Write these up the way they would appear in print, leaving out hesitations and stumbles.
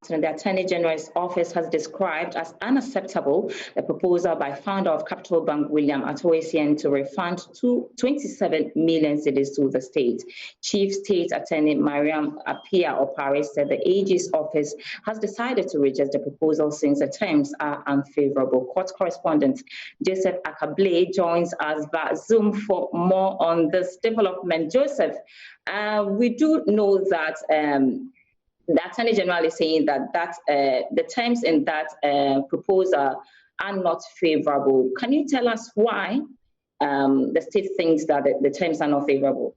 The Attorney General's office has described as unacceptable the proposal by founder of Capital Bank William Aboagye-Wiafe to refund 27 million cedis to the state. Chief State Attorney Mariam Appiah-Opare said the AG's office has decided to reject the proposal since the terms are unfavorable. Court correspondent Joseph Akabley joins us via Zoom for more on this development. Joseph, we do know that the Attorney General is saying that the terms in that proposal are not favorable. Can you tell us why the state thinks that the terms are not favorable?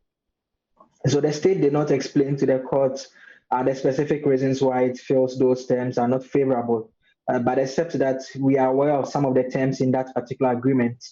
So the state did not explain to the court the specific reasons why it feels those terms are not favorable. But except that we are aware of some of the terms in that particular agreement.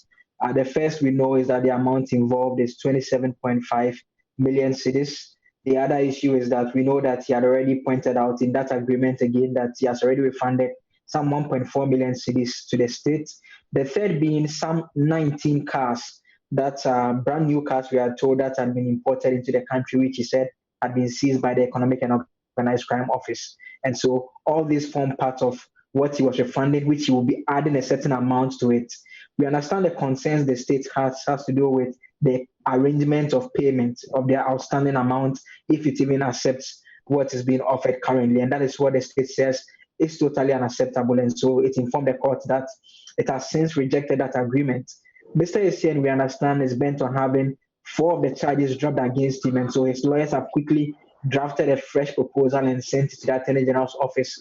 The first we know is that the amount involved is 27.5 million cedis. The other issue is that we know that he had already pointed out in that agreement again that he has already refunded some 1.4 million cedis to the state. The third being some 19 cars that brand new cars we are told that had been imported into the country, which he said had been seized by the Economic and Organized Crime Office. And so all these form part of what he was refunding, which he will be adding a certain amount to it. We understand the concerns the state has to do with the arrangement of payment of their outstanding amount, if it even accepts what is being offered currently. And that is what the state says is totally unacceptable. And so it informed the court that it has since rejected that agreement. Mr. Essien, we understand, is bent on having 4 of the charges dropped against him. And so his lawyers have quickly drafted a fresh proposal and sent it to the Attorney General's office.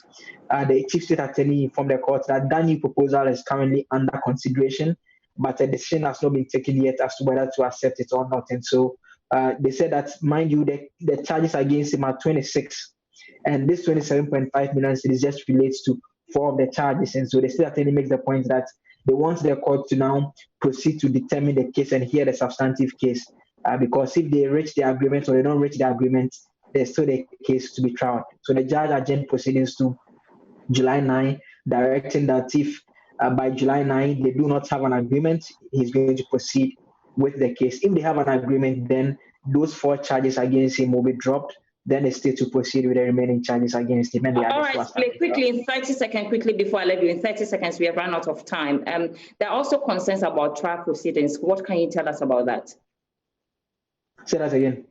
The Chief State Attorney informed the court that that new proposal is currently under consideration, but a decision has not been taken yet as to whether to accept it or not. And so they said that, mind you, the charges against him are 26, and this 27.5 million cedis just relates to 4 of the charges. And so the State Attorney makes the point that they want the court to now proceed to determine the case and hear the substantive case, because if they reach the agreement or they don't reach the agreement, there's still a case to be tried. So the judge adjourned proceedings to July 9, directing that if by July 9 they do not have an agreement, he's going to proceed with the case. If they have an agreement, then those 4 charges against him will be dropped. Then the state to proceed with the remaining charges against him. And all right, quickly, in 30 seconds, quickly before I leave you, in 30 seconds, we have run out of time. There are also concerns about trial proceedings. What can you tell us about that? Say that again.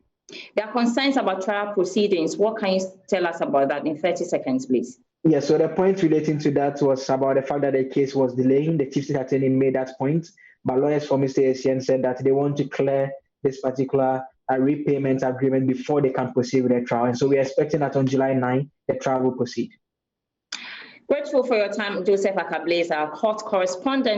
There are concerns about trial proceedings. What can you tell us about that in 30 seconds, please? Yeah, so the point relating to that was about the fact that the case was delaying. The Chief State Attorney made that point, but lawyers for Mr. Essien said that they want to clear this particular repayment agreement before they can proceed with the trial. And so we're expecting that on July 9, the trial will proceed. Grateful for your time, Joseph Akabley, our court correspondent.